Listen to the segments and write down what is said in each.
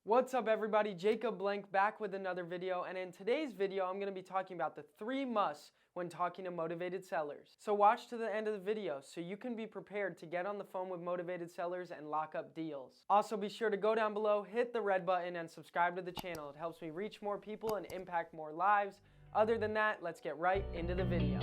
What's up everybody, Jacob Blank back with another video, and in today's video I'm going to be talking about the 3 musts when talking to motivated sellers. So watch to the end of the video so you can be prepared to get on the phone with motivated sellers and lock up deals. Also be sure to go down below, hit the red button and subscribe to the channel. It helps me reach more people and impact more lives. Other than that, let's get right into the video.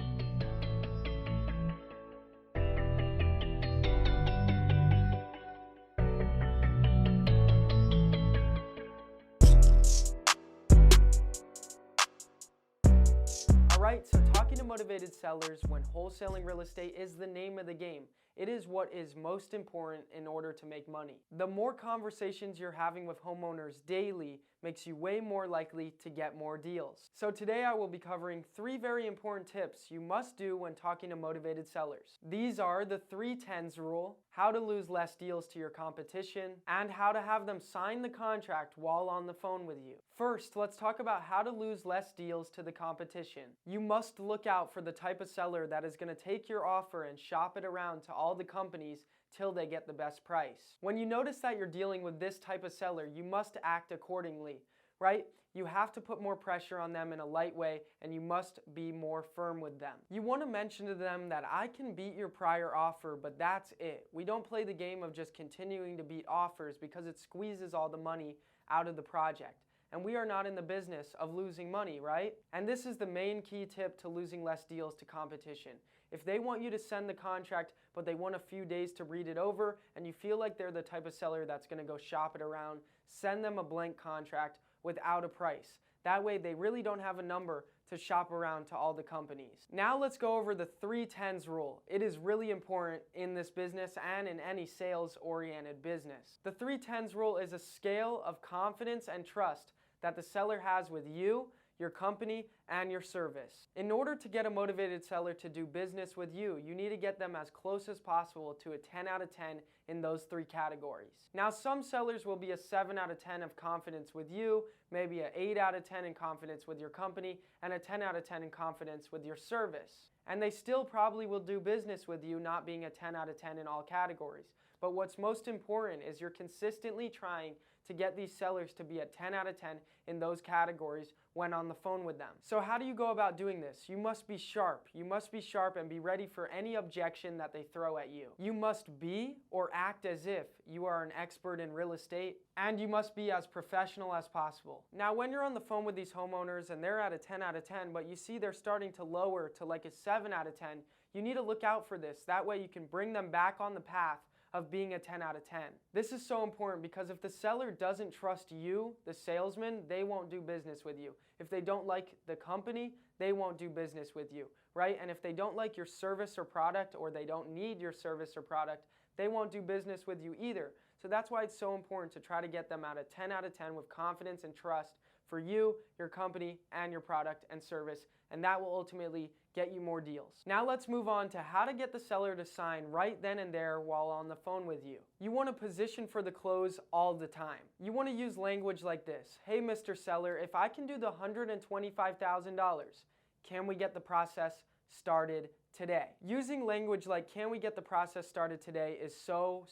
Alright, so talking to motivated sellers when wholesaling real estate is the name of the game. It is what is most important in order to make money. The more conversations you're having with homeowners daily makes you way more likely to get more deals. So today I will be covering 3 very important tips you must do when talking to motivated sellers. These are the 3-10s rule, how to lose less deals to your competition, and how to have them sign the contract while on the phone with you. First, let's talk about how to lose less deals to the competition. You must look out for the type of seller that is going to take your offer and shop it around to all the companies till they get the best price. When you notice that you're dealing with this type of seller, you must act accordingly, right? You have to put more pressure on them in a light way, and you must be more firm with them. You want to mention to them that I can beat your prior offer, but that's it. We don't play the game of just continuing to beat offers because it squeezes all the money out of the project. And we are not in the business of losing money, right? And this is the main key tip to losing less deals to competition. If they want you to send the contract, but they want a few days to read it over, and you feel like they're the type of seller that's going to go shop it around, send them a blank contract without a price. That way they really don't have a number to shop around to all the companies. Now let's go over the 3-10s rule. It is really important in this business and in any sales-oriented business. The 3-10s rule is a scale of confidence and trust that the seller has with you, your company, and your service. In order to get a motivated seller to do business with you, you need to get them as close as possible to a 10 out of 10 in those 3 categories. Now, some sellers will be a 7 out of 10 of confidence with you, maybe an 8 out of 10 in confidence with your company, and a 10 out of 10 in confidence with your service. And they still probably will do business with you, not being a 10 out of 10 in all categories. But what's most important is you're consistently trying to get these sellers to be a 10 out of 10 in those categories when on the phone with them. So how do you go about doing this? You must be sharp. You must be sharp and be ready for any objection that they throw at you. You must be or act as if you are an expert in real estate, and you must be as professional as possible. Now, when you're on the phone with these homeowners and they're at a 10 out of 10, but you see they're starting to lower to like a 7 out of 10, you need to look out for this. That way you can bring them back on the path of being a 10 out of 10. This is so important because if the seller doesn't trust you, the salesman, they won't do business with you. If they don't like the company, they won't do business with you, right? And if they don't like your service or product, or they don't need your service or product, they won't do business with you either. So that's why it's so important to try to get them at a 10 out of 10 with confidence and trust for you, your company, and your product and service, and that will ultimately get you more deals. Now let's move on to how to get the seller to sign right then and there while on the phone with you. You want to position for the close all the time. You want to use language like this. Hey, Mr. Seller, if I can do the $125,000, can we get the process started today? Using language like can we get the process started today is so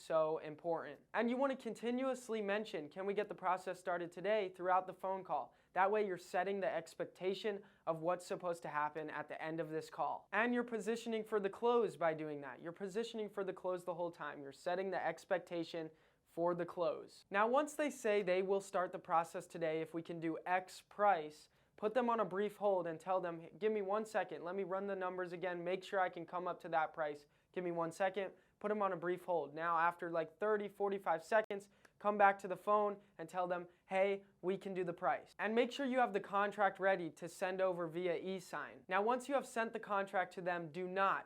important. And you want to continuously mention can we get the process started today throughout the phone call. That way you're setting the expectation of what's supposed to happen at the end of this call. And you're positioning for the close by doing that. You're positioning for the close the whole time. You're setting the expectation for the close. Now once they say they will start the process today if we can do X price, put them on a brief hold and tell them, give me 1 second, let me run the numbers again, make sure I can come up to that price. Give me 1 second, put them on a brief hold. Now after like 30, 45 seconds, come back to the phone and tell them, hey, we can do the price. And make sure you have the contract ready to send over via e-sign. Now once you have sent the contract to them,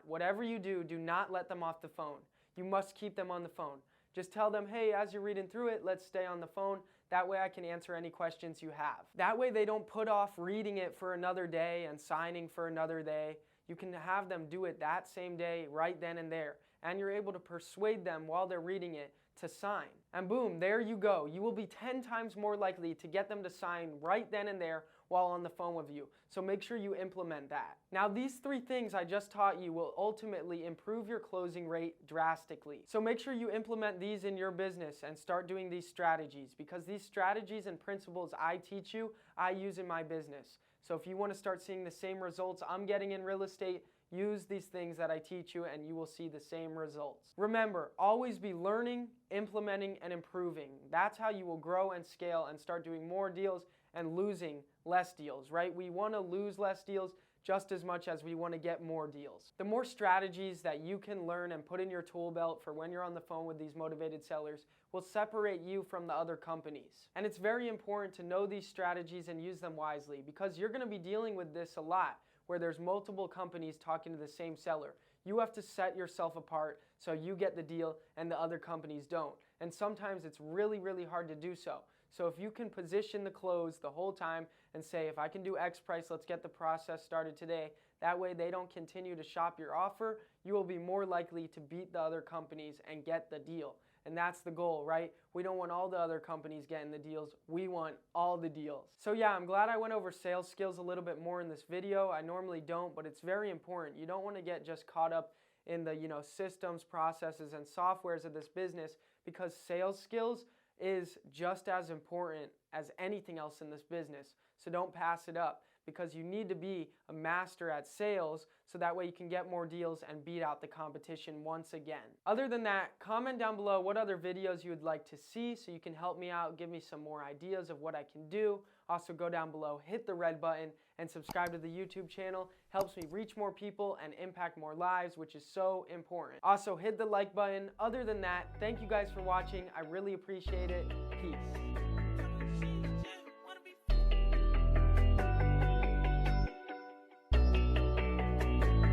whatever you do, do not let them off the phone. You must keep them on the phone. Just tell them, hey, as you're reading through it, let's stay on the phone. That way I can answer any questions you have. That way they don't put off reading it for another day and signing for another day. You can have them do it that same day, right then and there. And you're able to persuade them while they're reading it to sign. And boom, there you go. You will be 10 times more likely to get them to sign right then and there while on the phone with you. So make sure you implement that. Now, these 3 things I just taught you will ultimately improve your closing rate drastically. So make sure you implement these in your business and start doing these strategies, because these strategies and principles I teach you, I use in my business. So if you want to start seeing the same results I'm getting in real estate, use these things that I teach you and you will see the same results. Remember, always be learning, implementing, and improving. That's how you will grow and scale and start doing more deals and losing less deals, right? We want to lose less deals just as much as we want to get more deals. The more strategies that you can learn and put in your tool belt for when you're on the phone with these motivated sellers will separate you from the other companies. And it's very important to know these strategies and use them wisely, because you're going to be dealing with this a lot, where there's multiple companies talking to the same seller. You have to set yourself apart so you get the deal and the other companies don't. And sometimes it's really, really hard to do so. So if you can position the close the whole time and say, if I can do X price, let's get the process started today. That way they don't continue to shop your offer. You will be more likely to beat the other companies and get the deal. And that's the goal, right? We don't want all the other companies getting the deals. We want all the deals. So yeah, I'm glad I went over sales skills a little bit more in this video. I normally don't, but it's very important. You don't want to get just caught up in the, systems, processes, and softwares of this business, because sales skills is just as important as anything else in this business. So don't pass it up, because you need to be a master at sales so that way you can get more deals and beat out the competition once again. Other than that, comment down below what other videos you would like to see so you can help me out, give me some more ideas of what I can do. Also, go down below, hit the red button, and subscribe to the YouTube channel. Helps me reach more people and impact more lives, which is so important. Also, hit the like button. Other than that, thank you guys for watching. I really appreciate it. Peace.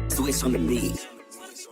Switch on the beat.